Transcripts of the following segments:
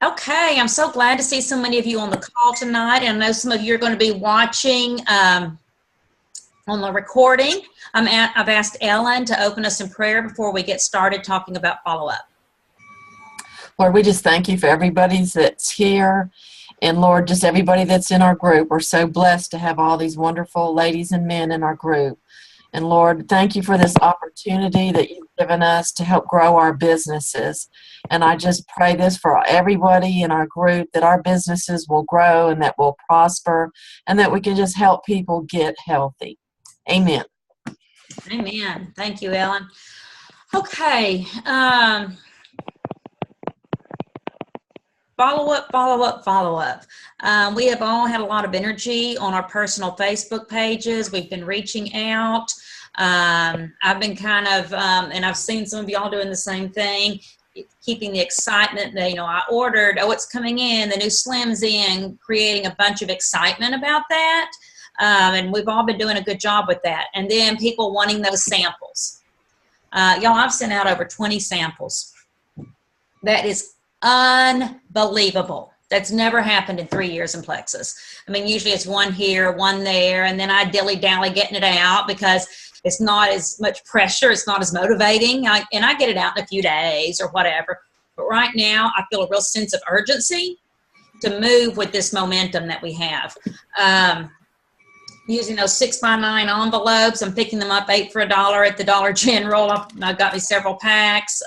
Okay, I'm so glad to see so many of you on the call tonight. And I know some of you are going to be watching on the recording. I've asked Ellen to open us in prayer before we get started talking about follow-up. Lord, we just thank you for everybody that's here. And Lord, just everybody that's in our group. We're so blessed to have all these wonderful ladies and men in our group. And Lord, thank you for this opportunity that you've given us to help grow our businesses. And I just pray this for everybody in our group, that our businesses will grow and that we'll prosper and that we can just help people get healthy. Amen. Amen. Thank you, Ellen. Okay. Follow-up. We have all had a lot of energy on our personal Facebook pages. We've been reaching out. I've been kind of, and I've seen some of y'all doing the same thing, keeping the excitement that, I ordered, it's coming in, the new Slim's in, creating a bunch of excitement about that. And we've all been doing a good job with that. And then people wanting those samples. Y'all, I've sent out over 20 samples. That is unbelievable. That's never happened in 3 years in Plexus. I mean, usually it's one here, one there, and then I dilly-dally getting it out because it's not as much pressure. It's not as motivating. And I get it out in a few days or whatever. But right now, I feel a real sense of urgency to move with this momentum that we have. Using those 6x9 envelopes, I'm picking them up 8 for $1 at the Dollar General. I've got me several packs.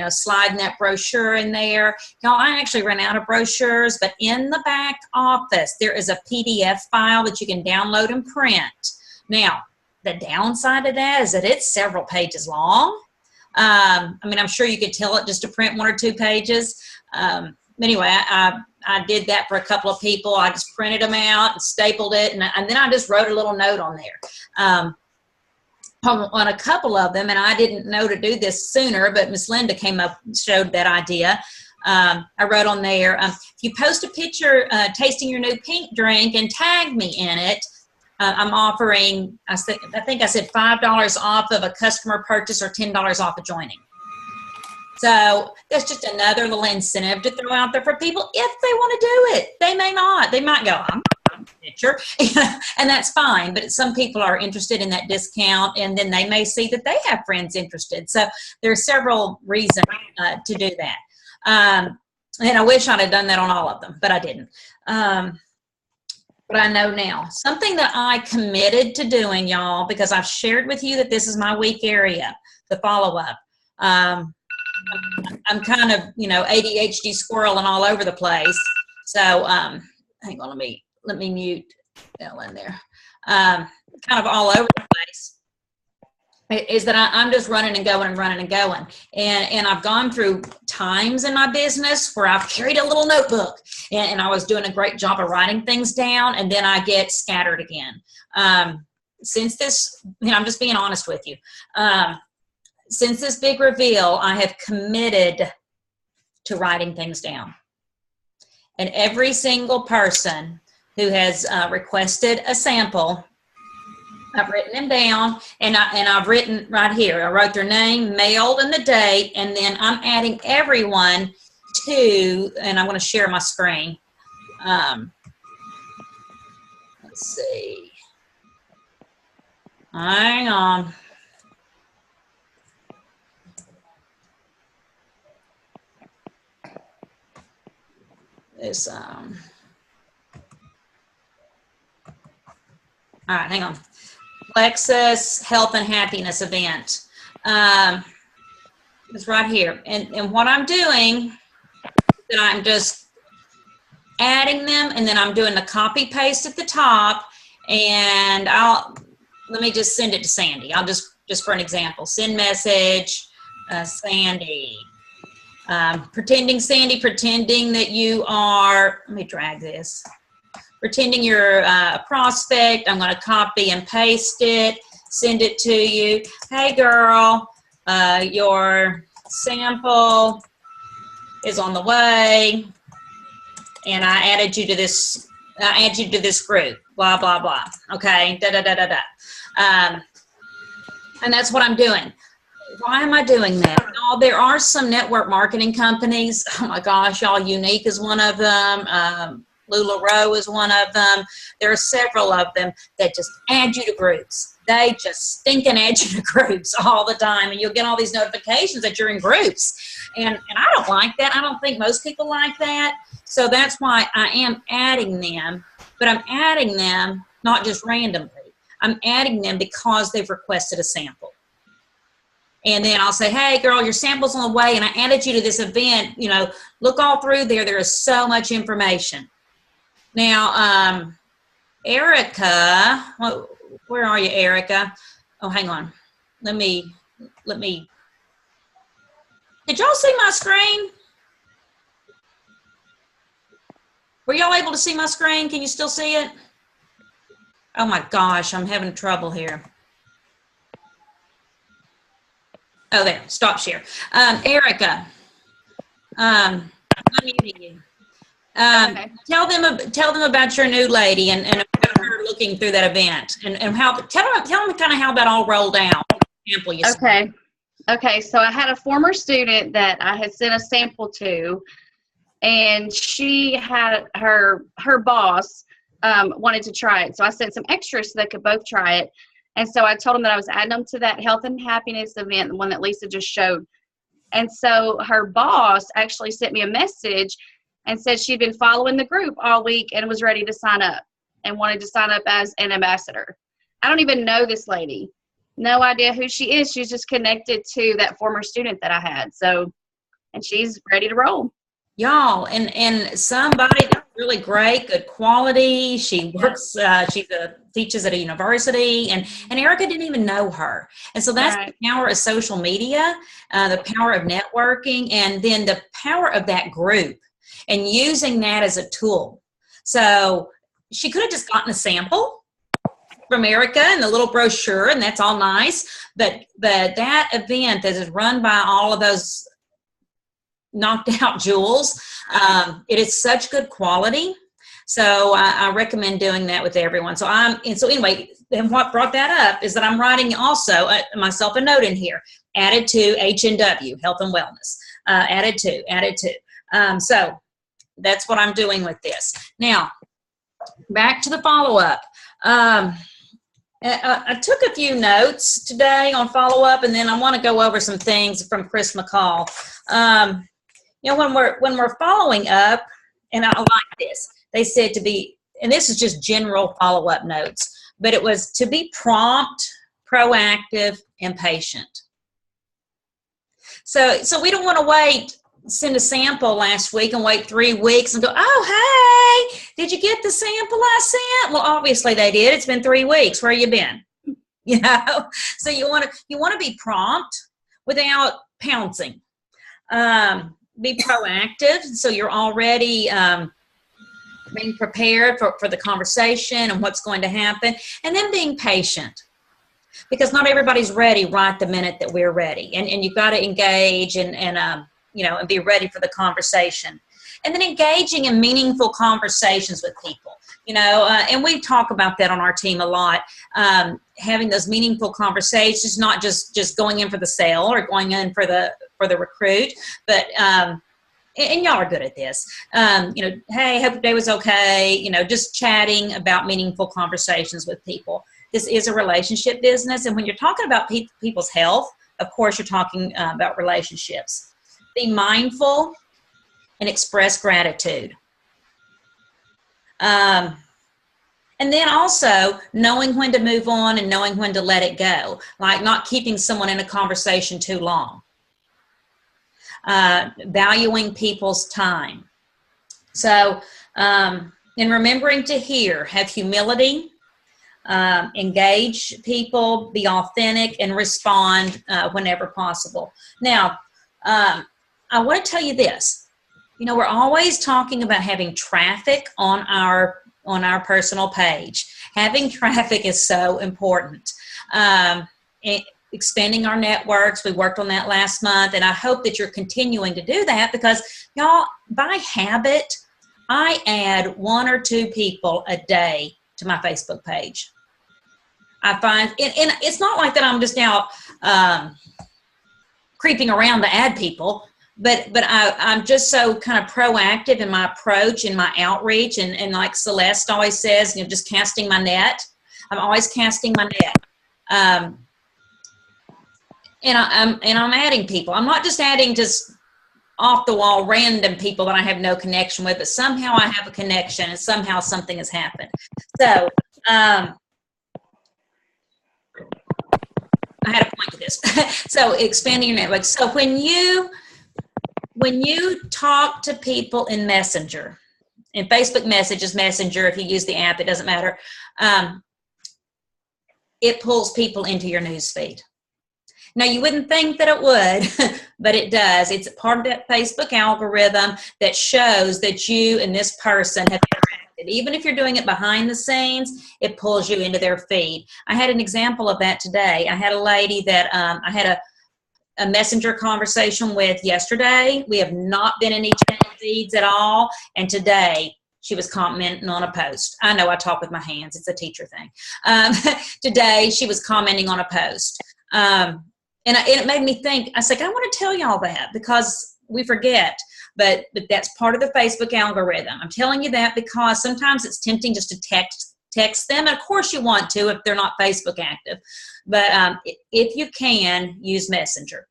Sliding that brochure in there. I actually ran out of brochures, but in the back office, there is a PDF file that you can download and print. Now, the downside of that is that it's several pages long. I'm sure you could tell it just to print 1 or 2 pages. Anyway, I did that for a couple of people. I just printed them out and stapled it, and then I just wrote a little note on there. On a couple of them, and I didn't know to do this sooner, but Miss Linda came up and showed that idea. I wrote on there, if you post a picture tasting your new pink drink and tag me in it, I'm offering, I think I said $5 off of a customer purchase or $10 off of joining. So that's just another little incentive to throw out there for people if they want to do it. They may not. They might go, I'm picture, and that's fine. But some people are interested in that discount, and then they may see that they have friends interested. So there are several reasons to do that. And I wish I'd have done that on all of them, but I didn't. But I know now. Something that I committed to doing, y'all, because I've shared with you that this is my weak area, the follow-up. I'm kind of, ADHD squirreling all over the place. So hang on, let me mute Ellen there. Kind of all over the place. Is that I'm just running and going. And I've gone through times in my business where I've carried a little notebook and I was doing a great job of writing things down, and then I get scattered again. Since this, I'm just being honest with you. Since this big reveal, I have committed to writing things down. And every single person who has requested a sample, I've written them down, and I've written right here. I wrote their name, mailed, and the date, and then I'm adding everyone to, and I'm going to share my screen. Let's see. Hang on. This all right, hang on. Plexus Health and Happiness event. It's right here. And what I'm doing is I'm just adding them, and then I'm doing the copy paste at the top, and let me just send it to Sandy. I'll just for an example, send message, Sandy. Pretending that you are, let me drag this. Pretending you're a prospect. I'm going to copy and paste it, send it to you. Hey girl, your sample is on the way, and I added you to this. I add you to this group. Blah blah blah. Okay. And that's what I'm doing. why am I doing that? No, there are some network marketing companies. Oh my gosh, y'all, Unique is one of them. LuLaRoe is one of them. There are several of them that just add you to groups. They just stinking add you to groups all the time, and you'll get all these notifications that you're in groups. And I don't like that. I don't think most people like that. So that's why I am adding them, but I'm adding them not just randomly. I'm adding them because they've requested a sample. And then I'll say, hey, girl, your sample's on the way, and I added you to this event. You know, look all through there. There is so much information. Now, Erica, where are you, Erica? Oh, hang on. Let me. Did y'all see my screen? Were y'all able to see my screen? Can you still see it? Oh my gosh, I'm having trouble here. Oh, there, stop share. Erica, I'm muting you. Okay. Tell them about your new lady and about her looking through that event and how. Tell them kind of how that all rolled out. Sample you. Okay. So I had a former student that I had sent a sample to, and she had her boss wanted to try it. So I sent some extras so they could both try it. And so I told them that I was adding them to that health and happiness event, the one that Lisa just showed. And so her boss actually sent me a message and said she'd been following the group all week and was ready to sign up and wanted to sign up as an ambassador. I don't even know this lady. No idea who she is. She's just connected to that former student that I had. So, and she's ready to roll. Y'all, and somebody that's really great, good quality. She works, teaches at a university, and Erica didn't even know her. And so that's right. The power of social media, the power of networking, and then the power of that group and using that as a tool. So she could have just gotten a sample from Erica and the little brochure, and that's all nice. But that event that is run by all of those knocked out jewels, it is such good quality. So I recommend doing that with everyone. So anyway, and what brought that up is that I'm writing also myself a note in here, added to HNW, Health and Wellness, added to. So that's what I'm doing with this. Now, back to the follow-up. I took a few notes today on follow-up, and then I want to go over some things from Chris McCall. You know, when we're following up, and I like this, they said to be, and this is just general follow-up notes, but it was to be prompt, proactive, and patient. So we don't want to send a sample last week and wait 3 weeks and go, oh, hey, did you get the sample I sent? Well, obviously they did. It's been 3 weeks. Where you been? You know, so you want to be prompt without pouncing. Be proactive, so you're already being prepared for the conversation and what's going to happen, and then being patient, because not everybody's ready right the minute that we're ready, and you've got to engage and be ready for the conversation, and then engaging in meaningful conversations with people, and we talk about that on our team a lot, having those meaningful conversations, not just going in for the sale or going in for the recruit, but and y'all are good at this. Hey, hope your day was okay. Just chatting about meaningful conversations with people. This is a relationship business, and when you're talking about people's health, of course, you're talking about relationships. Be mindful and express gratitude. And then also knowing when to move on and knowing when to let it go, like not keeping someone in a conversation too long. Valuing people's time. So, in remembering to hear, have humility, engage people, be authentic, and respond whenever possible. Now, I want to tell you this. We're always talking about having traffic on our personal page. Having traffic is so important. Expanding our networks. We worked on that last month, and I hope that you're continuing to do that, because y'all, by habit, I add 1 or 2 people a day to my Facebook page. I find, and it's not like that I'm just now creeping around to add people, but I'm just so kind of proactive in my approach and my outreach, and like Celeste always says, just casting my net. I'm always casting my net. And I'm adding people. I'm not just adding just off the wall random people that I have no connection with, but somehow I have a connection and somehow something has happened. So I had a point to this. So expanding your network. So when you talk to people in Messenger, and Facebook Messages, Messenger, if you use the app, it doesn't matter. It pulls people into your news feed. Now, you wouldn't think that it would, but it does. It's part of that Facebook algorithm that shows that you and this person have interacted. Even if you're doing it behind the scenes, it pulls you into their feed. I had an example of that today. I had a lady that I had a messenger conversation with yesterday. We have not been in each other's feeds at all. And today, she was commenting on a post. I know I talk with my hands. It's a teacher thing. Today, she was commenting on a post. And it made me think, I was like, I want to tell y'all that because we forget, but that's part of the Facebook algorithm. I'm telling you that because sometimes it's tempting just to text them. And of course you want to if they're not Facebook active. But if you can, use Messenger.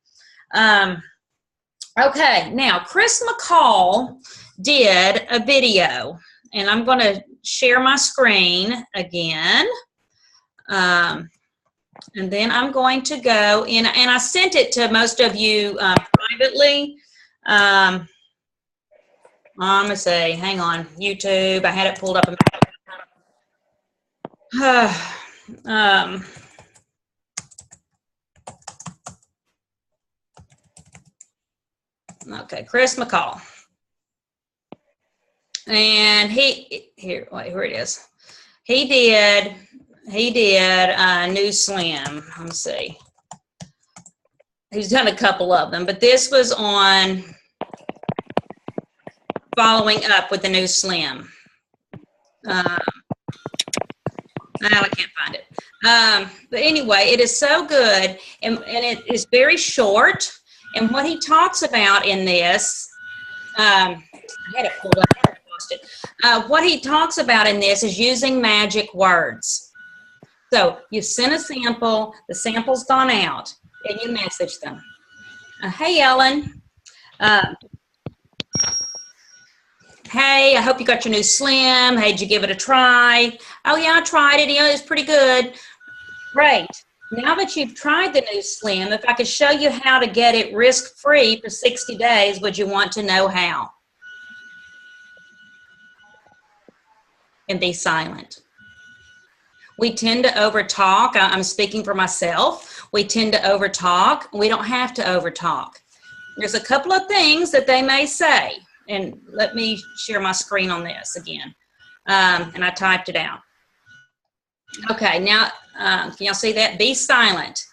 Okay, now Chris McCall did a video, and I'm going to share my screen again. And then I'm going to go in, and I sent it to most of you privately. I'm going to say, hang on, YouTube. I had it pulled up. Okay, Chris McCall. And here it is. He did New Slim. Let me see. He's done a couple of them, but this was on following up with the New Slim. I can't find it. But anyway, it is so good, and it is very short. And what he talks about in this, I had it pulled up. I lost it. What he talks about in this is using magic words. So you sent a sample, the sample's gone out, and you message them. Hey, Ellen. Hey, I hope you got your New Slim. Hey, did you give it a try? Oh, yeah, I tried it. Yeah, it was pretty good. Great. Now that you've tried the New Slim, if I could show you how to get it risk-free for 60 days, would you want to know how? And be silent. We tend to overtalk. I'm speaking for myself. We tend to overtalk. We don't have to overtalk. There's a couple of things that they may say. And let me share my screen on this again. And I typed it out. Okay, now, can y'all see that? Be silent.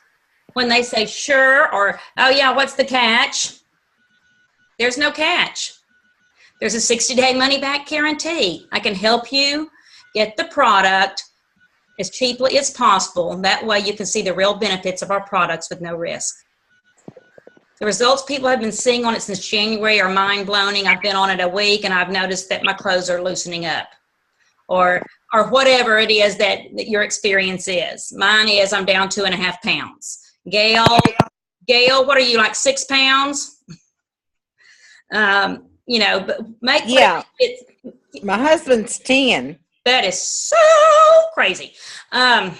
When they say sure or, oh yeah, what's the catch? There's no catch. There's a 60-day money-back guarantee. I can help you get the product as cheaply as possible. That way you can see the real benefits of our products with no risk. The results people have been seeing on it since January are mind-blowing. I've been on it a week and I've noticed that my clothes are loosening up. Or whatever it is that your experience is. Mine is I'm down 2.5 pounds. Gail, what are you, like 6 pounds? You know, but make my husband's 10. That is so crazy. I'm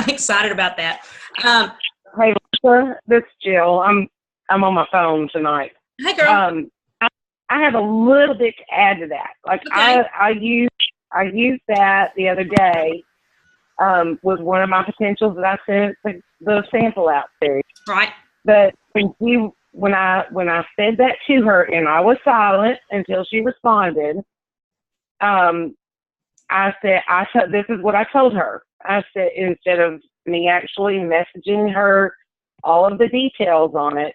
excited about that. Hey, Lisa, this is Jill. I'm on my phone tonight. Hey, girl. I have a little bit to add to that. Like Okay. I used that the other day with one of my potentials that I sent the sample out to. Right. But when I said that to her, and I was silent until she responded, I said, this is what I told her. I said, instead of me actually messaging her all of the details on it,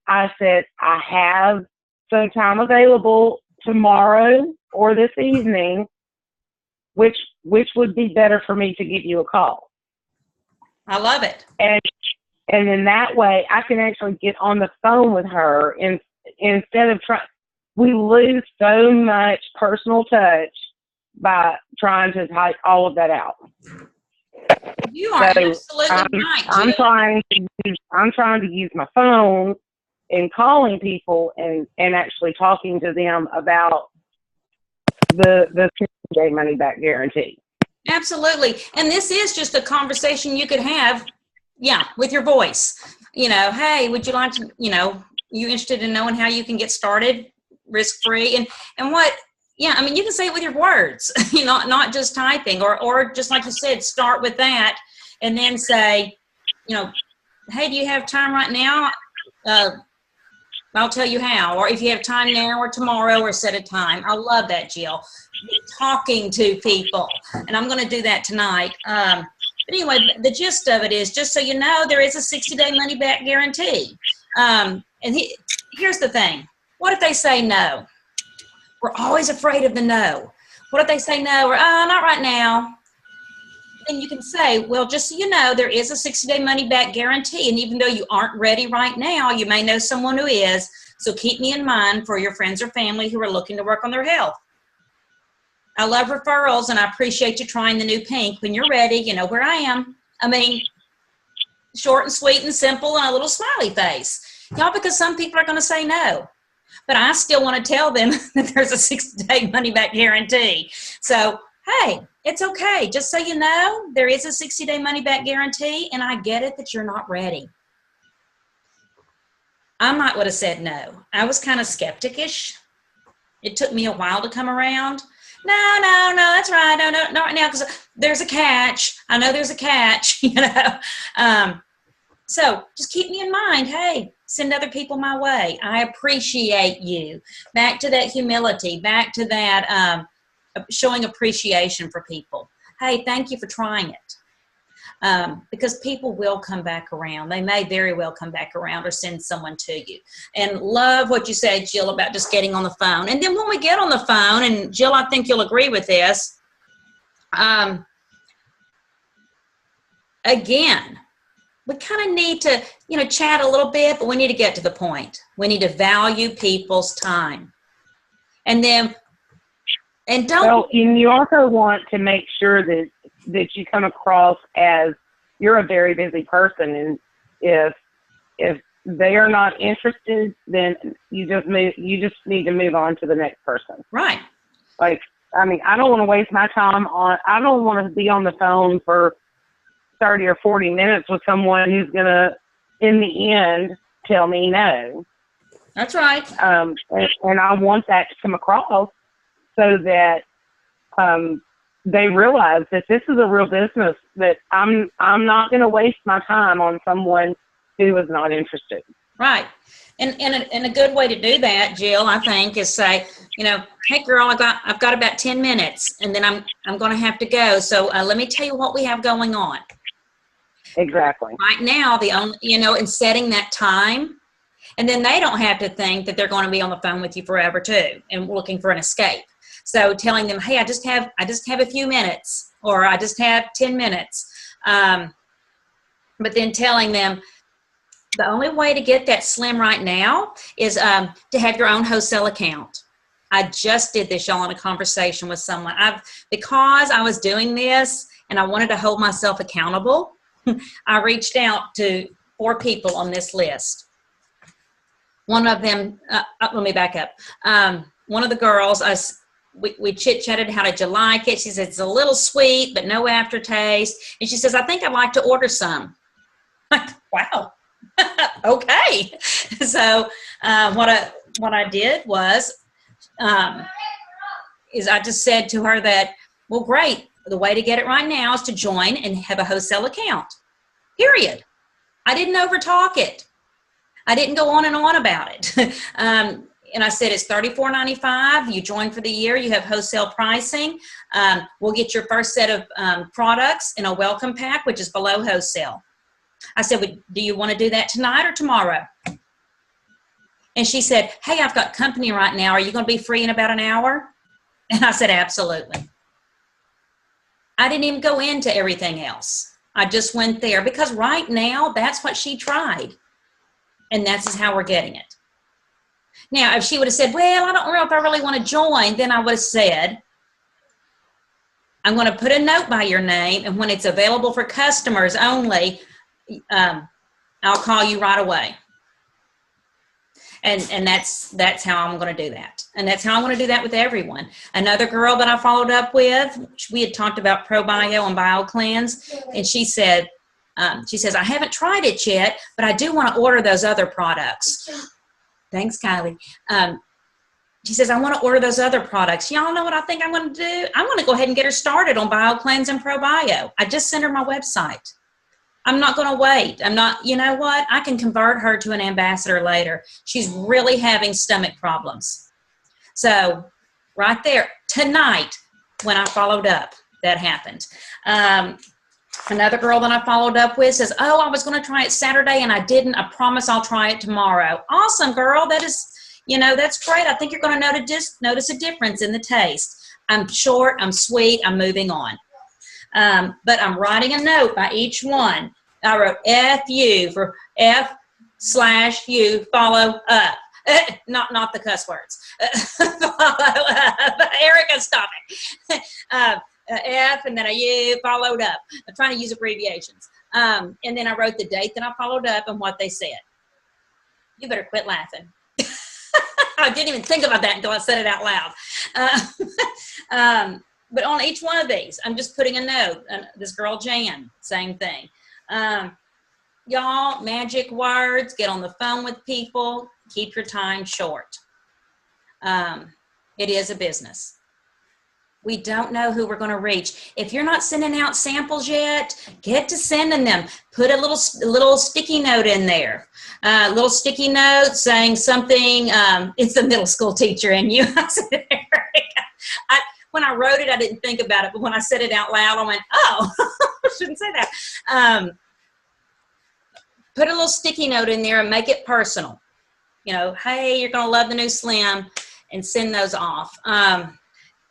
I said, I have some time available tomorrow or this evening, which would be better for me to give you a call. I love it. And then that way I can actually get on the phone with her instead of trying. We lose so much personal touch by trying to type all of that out. You are So, absolutely right, I'm Jill. trying to use my phone and calling people and actually talking to them about the 60-day money back guarantee. Absolutely. And this is just a conversation you could have, with your voice. Hey, would you like to, you interested in knowing how you can get started risk-free? And what, you can say it with your words, not just typing, or just like you said, start with that and then say, hey, do you have time right now? I'll tell you how, or if you have time now or tomorrow, or set a time. I love that, Jill. Talking to people, and I'm going to do that tonight. But anyway, the gist of it is, just so you know, there is a 60-day money-back guarantee. Here's the thing. What if they say no? We're always afraid of the no. What if they say no, or not right now? Then you can say, well, just so you know, there is a 60-day money-back guarantee, and even though you aren't ready right now, you may know someone who is, so keep me in mind for your friends or family who are looking to work on their health. I love referrals, and I appreciate you trying the new pink. When you're ready, you know where I am. Short and sweet and simple, and a little smiley face. Because some people are going to say no. But I still want to tell them that there's a 60-day money-back guarantee. So, hey, it's okay. Just so you know, there is a 60-day money-back guarantee, and I get it that you're not ready. I might would have said no. I was kind of skeptic-ish. It took me a while to come around. No, that's right. No, not right now, because there's a catch. I know there's a catch, So just keep me in mind. Hey, send other people my way. I appreciate you. Back to that humility, back to that showing appreciation for people. Hey, thank you for trying it. Because people will come back around. They may very well come back around or send someone to you. And love what you said, Jill, about just getting on the phone. And then when we get on the phone, and Jill, I think you'll agree with this, again, we kind of need to, chat a little bit, but we need to get to the point. We need to value people's time. And don't. Well, and you also want to make sure that you come across as you're a very busy person, and if they are not interested, then you just need to move on to the next person. Right. I don't want to waste my time I don't want to be on the phone for 30 or 40 minutes with someone who's going to, in the end, tell me no. That's right. And I want that to come across so that they realize that this is a real business, that I'm not going to waste my time on someone who is not interested. Right. And a good way to do that, Jill, I think, is say, hey girl, I've got about 10 minutes, and then I'm going to have to go. So let me tell you what we have going on. Exactly. Right now, and setting that time, and then they don't have to think that they're going to be on the phone with you forever too, and looking for an escape. So telling them, hey, I just have a few minutes, or I just have 10 minutes. But then telling them the only way to get that slim right now is to have your own wholesale account. I just did this, y'all, in a conversation with someone. Because I was doing this and I wanted to hold myself accountable, I reached out to 4 people on this list. One of them, let me back up. One of the girls, we chit-chatted, how did you like it? She said, it's a little sweet, but no aftertaste. And she says, I think I'd like to order some. Wow. Okay. So what I did was, is I just said to her that, well, great. The way to get it right now is to join and have a wholesale account. Period. I didn't overtalk it. I didn't go on and on about it. And I said, it's $34.95. You join for the year. You have wholesale pricing. We'll get your first set of products in a welcome pack, which is below wholesale. I said, do you want to do that tonight or tomorrow? And she said, hey, I've got company right now. Are you going to be free in about an hour? And I said, absolutely. I didn't even go into everything else. I just went there because right now that's what she tried. And that's how we're getting it. Now, if she would have said, well, I don't know if I really want to join, then I would have said, I'm going to put a note by your name, and when it's available for customers only, I'll call you right away. And that's how I'm going to do that. And that's how I'm going to do that with everyone. Another girl that I followed up with, we had talked about ProBio and BioCleanse, and she says, I haven't tried it yet, but I do want to order those other products. Thanks, Kylie. She says, I want to order those other products. Y'all know what I think I'm going to do? I'm going to go ahead and get her started on BioCleanse and ProBio. I just sent her my website. I'm not going to wait. I'm not, you know what? I can convert her to an ambassador later. She's really having stomach problems. So right there, tonight, when I followed up, that happened. Another girl that I followed up with says, oh, I was going to try it Saturday and I didn't. I promise I'll try it tomorrow. Awesome, girl. That is, that's great. I think you're going to notice a difference in the taste. I'm short, I'm sweet, I'm moving on. But I'm writing a note by each one. I wrote FU for F/U, follow up. Not the cuss words. Follow up. Erica, stop it. F and then a U, followed up. I'm trying to use abbreviations. And then I wrote the date that I followed up and what they said. You better quit laughing. I didn't even think about that until I said it out loud. But on each one of these, I'm just putting a note. This girl, Jan, same thing. Y'all, magic words, get on the phone with people, keep your time short. It is a business. We don't know who we're going to reach. If you're not sending out samples yet, get to sending them. Put a little sticky note in there. A little sticky note saying something. It's the middle school teacher in you. I said, Erica. When I wrote it, I didn't think about it, but when I said it out loud, I went, oh, I shouldn't say that. Put a little sticky note in there and make it personal. Hey, you're going to love the new Slim, and send those off.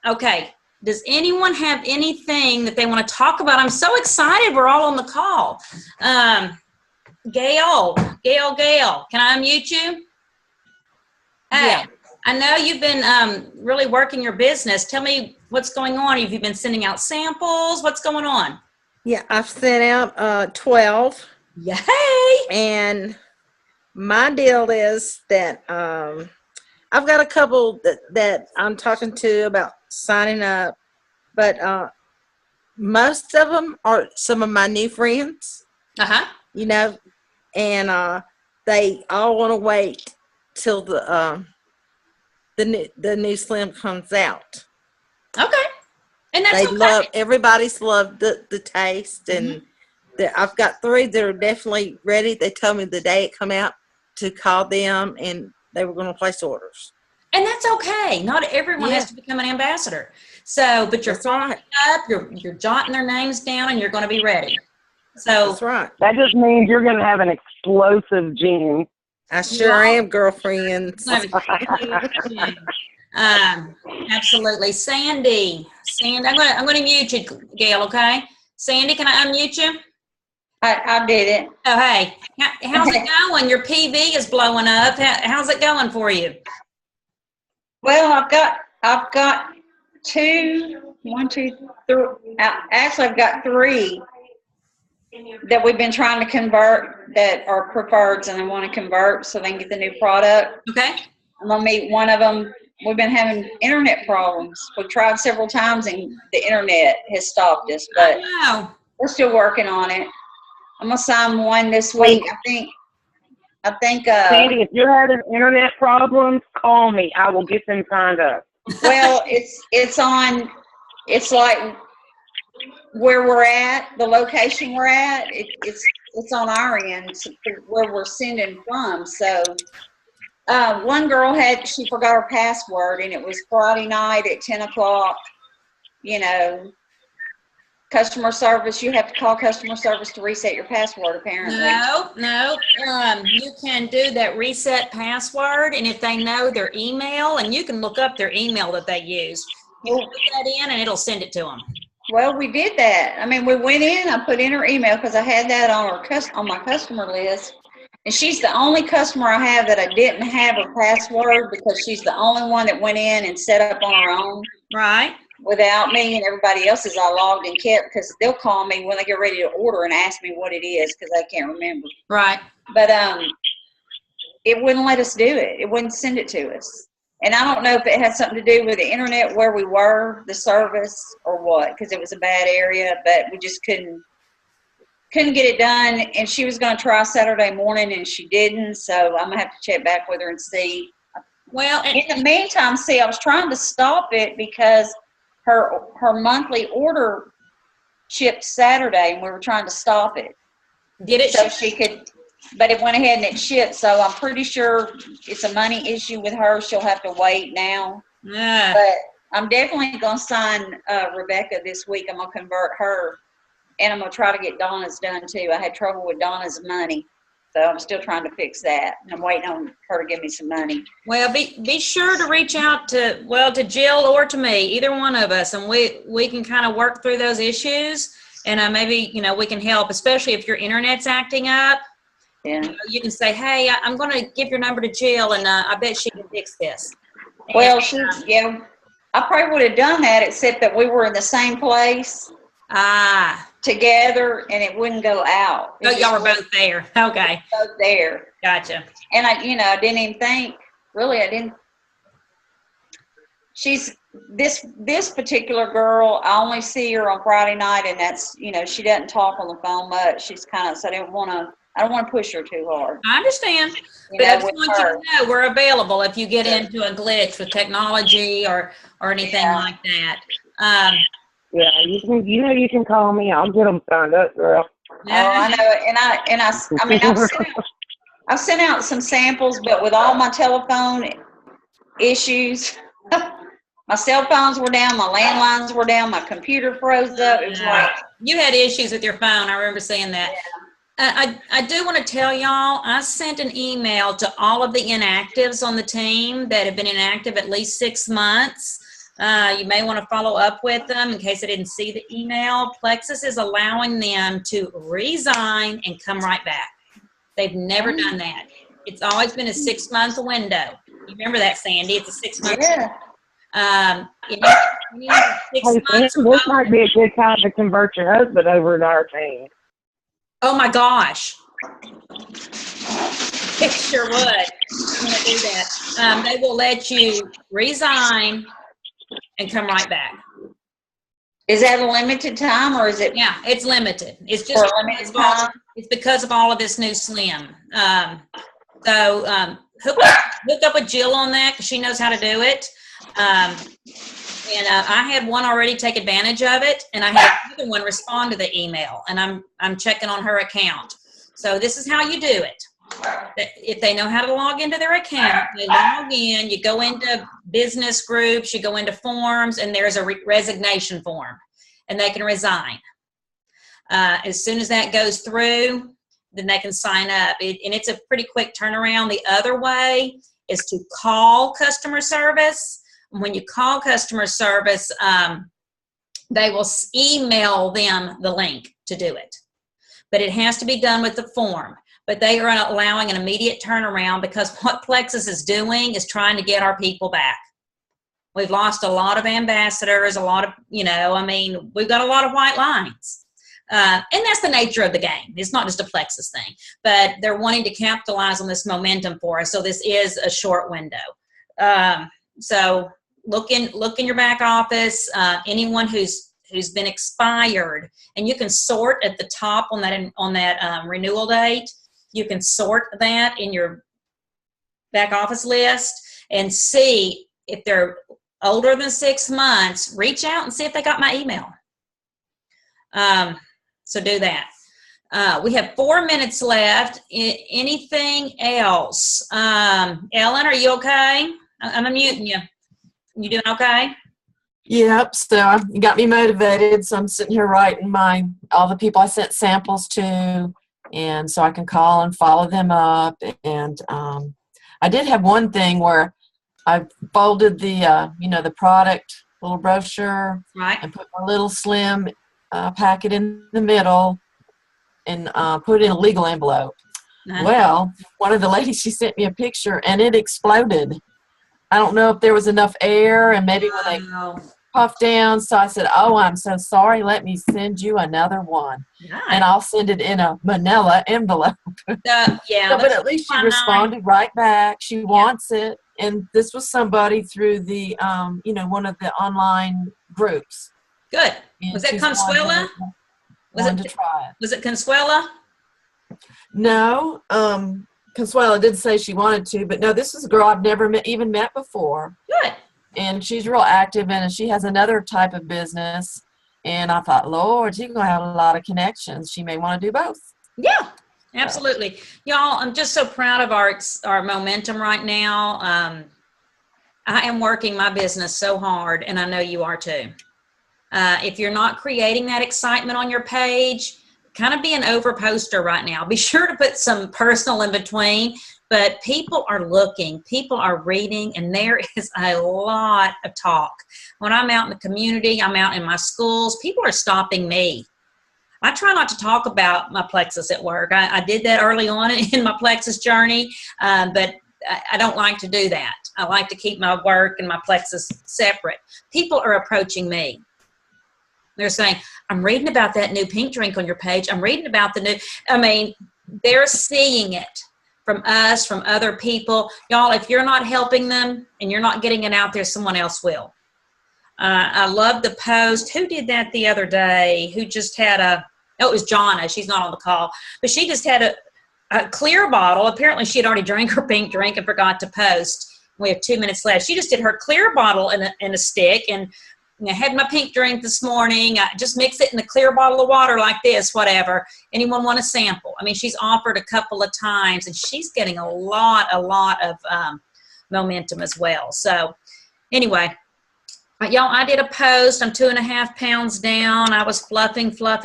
Okay. Does anyone have anything that they want to talk about? I'm so excited. We're all on the call. Gail, can I unmute you? Hey, yeah. I know you've been really working your business. Tell me what's going on. Have you been sending out samples? What's going on? Yeah, I've sent out 12. Yay! And my deal is that I've got a couple that I'm talking to about signing up, but most of them are some of my new friends. And they all want to wait till the new Slim comes out. Okay, and that's everybody's loved the taste, and I've got 3 that are definitely ready. They told me the day it come out to call them, and they were going to place orders. And that's okay. Not everyone has to become an ambassador. So, but you're following up, you're jotting their names down, and you're going to be ready. So that's right. That just means you're going to have an explosive gene. I sure am, girlfriends. Absolutely. Sandy, I'm going to mute you, Gail, okay? Sandy, can I unmute you? I did it. Oh, hey. How's it going? Your PV is blowing up. How's it going for you? Well, I've got 2, 1, 2, 3. Actually, I've got 3 that we've been trying to convert that are preferreds, and I want to convert so they can get the new product. Okay. I'm going to meet one of them. We've been having internet problems. We've tried several times, and the internet has stopped us, but we're still working on it. I'm going to sign one this week. I think Sandy, if you're having internet problems, call me. I will get them signed up. Well, it's like where we're at, the location we're at, it's on our end where we're sending from. So one girl she forgot her password, and it was Friday night at 10 o'clock. Customer service, you have to call customer service to reset your password, apparently. No. You can do that reset password, and if they know their email, and you can look up their email that they use, you put that in, and it'll send it to them. Well, we did that. I mean, we went in, I put in her email because I had that on on my customer list. And she's the only customer I have that I didn't have her password because she's the only one that went in and set up on her own Right. without me, and everybody else's I logged and kept because they'll call me when they get ready to order and ask me what it is because they can't remember. Right. But it wouldn't let us do it. It wouldn't send it to us. And I don't know if it had something to do with the internet where we were, the service, or what, because it was a bad area, but we just couldn't get it done. And she was going to try Saturday morning, and she didn't, so I'm going to have to check back with her and see. Well, and, In the meantime, see, I was trying to stop it because her monthly order shipped Saturday, and we were trying to stop it. did it? So she could, but it went ahead and it shipped, so I'm pretty sure it's a money issue with her. She'll have to wait now. Yeah. But I'm definitely going to sign Rebecca this week. I'm going to convert her, and I'm going to try to get Donna's done too. I had trouble with Donna's money, so I'm still trying to fix that. And I'm waiting on her to give me some money. Well, be sure to reach out to Jill or to me, either one of us, and we can kind of work through those issues, and maybe we can help, especially if your internet's acting up. Yeah. You can say, hey, I'm going to give your number to Jill, and I bet she can fix this. Well, I probably would have done that, except that we were in the same place together, and it wouldn't go out. Oh, y'all were both there. Okay. Both there. Gotcha. And I didn't even think, really, I didn't. She's this particular girl, I only see her on Friday night, and that's, she doesn't talk on the phone much. She's kind of, so I don't want to push her too hard. I understand. But I just want you to know we're available if you get into a glitch with technology or anything like that. Yeah, you can call me. I'll get them signed up, girl. Oh, I know, I mean, I've sent out some samples, but with all my telephone issues, my cell phones were down, my landlines were down, my computer froze up. It was like you had issues with your phone. I remember saying that. Yeah. I do want to tell y'all, I sent an email to all of the inactives on the team that have been inactive at least 6 months. You may want to follow up with them in case they didn't see the email. Plexus is allowing them to resign and come right back. They've never done that. It's always been a 6-month window. You remember that, Sandy? It's a 6-month. Yeah. You need 6 months. This might be a good time to convert your husband over to our team. Oh my gosh. It sure would. I'm going to do that. They will let you resign and come right back. Is that a limited time, or is it? Yeah, it's limited. It's just For a limited time? it's because of all of this new Slim. So hook up with Jill on that because she knows how to do it. And I had one already take advantage of it, and I had another one respond to the email, and I'm checking on her account. So this is how you do it. If they know how to log into their account, they log in, you go into business groups, you go into forms, and there's a resignation form, and they can resign. As soon as that goes through, then they can sign up. And it's a pretty quick turnaround. The other way is to call customer service. When you call customer service, they will email them the link to do it. But it has to be done with the form. But they are allowing an immediate turnaround because what Plexus is doing is trying to get our people back. We've lost a lot of ambassadors, a lot of, we've got a lot of white lines. And that's the nature of the game. It's not just a Plexus thing. But they're wanting to capitalize on this momentum for us. So this is a short window. So look in your back office, anyone who's been expired, and you can sort at the top on that renewal date. You can sort that in your back office list and see if they're older than 6 months. Reach out and see if they got my email. So do that. We have 4 minutes left. Anything else? Ellen, are you okay? I'm unmuting you. You doing okay? Yep. So you got me motivated. So I'm sitting here writing all the people I sent samples to, and so I can call and follow them up. And I did have one thing where I folded the the product little brochure, Right. and put my little slim packet in the middle and put it in a legal envelope. Uh-huh. Well, one of the ladies, she sent me a picture and it exploded. I don't know if there was enough air and maybe when they Wow. puffed down. So I said, oh, I'm so sorry. Let me send you another one. And I'll send it in a manila envelope. Yeah. No, but at least she fine. responded right back. She wants it. And this was somebody through the, one of the online groups. Good. And Was that she's Consuela? wanted to try it. Was it Consuela? No, Consuela did say she wanted to, but no, this is a girl I've never even met before. Good. And she's real active, and she has another type of business. And I thought, Lord, she's going to have a lot of connections. She may want to do both. Yeah, absolutely. Y'all, I'm just so proud of our momentum right now. I am working my business so hard, and I know you are too. If you're not creating that excitement on your page, kind of be an over poster right now. Be sure to put some personal in between, but people are looking, people are reading, and there is a lot of talk. When I'm out in the community, I'm out in my schools, people are stopping me. I try not to talk about my plexus at work. I did that early on in my plexus journey, but I don't like to do that. I like to keep my work and my plexus separate. People are approaching me. They're saying, I'm reading about that new pink drink on your page. I'm reading about they're seeing it from us, from other people. Y'all, if you're not helping them and you're not getting it out there, someone else will. I love the post. Who did that the other day? Who just had it was Jonna. She's not on the call. But she just had a clear bottle. Apparently she had already drank her pink drink and forgot to post. We have 2 minutes left. She just did her clear bottle in a stick, and I had my pink drink this morning. I just mix it in a clear bottle of water like this, whatever. Anyone want a sample? She's offered a couple of times, and she's getting a lot of momentum as well. So anyway, y'all, I did a post. I'm 2.5 pounds down. I was fluffing up.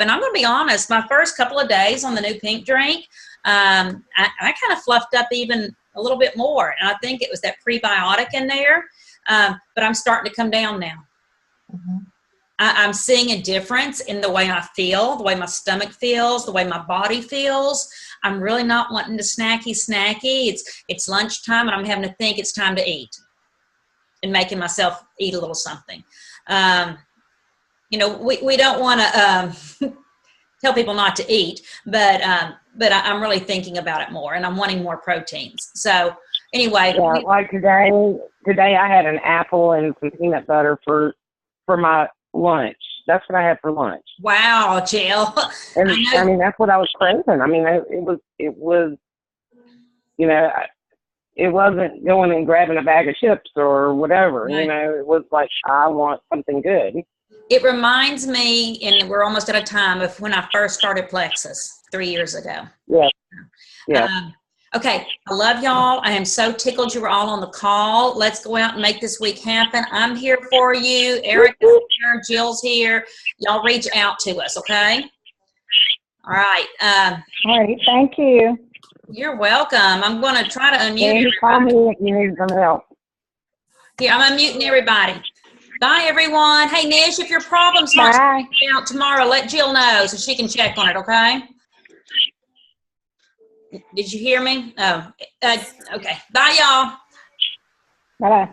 And I'm going to be honest, my first couple of days on the new pink drink, I kind of fluffed up even a little bit more. And I think it was that prebiotic in there. But I'm starting to come down now. Mm-hmm. I'm seeing a difference in the way I feel, the way my stomach feels, the way my body feels. I'm really not wanting to snacky. It's lunchtime, and I'm having to think it's time to eat and making myself eat a little something. We don't want to tell people not to eat, but I'm really thinking about it more, and I'm wanting more proteins. So anyway. Yeah, like today I had an apple and some peanut butter for my lunch. That's what I had for lunch. Wow, Jill. And that's what I was craving. It was, it wasn't going and grabbing a bag of chips or whatever. Right. It was like, I want something good. It reminds me, and we're almost out of time, of when I first started Plexus 3 years ago. Yeah. Okay, I love y'all. I am so tickled you were all on the call. Let's go out and make this week happen. I'm here for you. Eric is here. Jill's here. Y'all reach out to us, okay? All right. All right, thank you. You're welcome. I'm going to try to unmute You call everybody. me if you need some help. Here, I'm unmuting everybody. Bye, everyone. Hey, Nish, if your problem's not Bye. out tomorrow, let Jill know so she can check on it, okay? Did you hear me? Oh, okay. Bye, y'all. Bye-bye.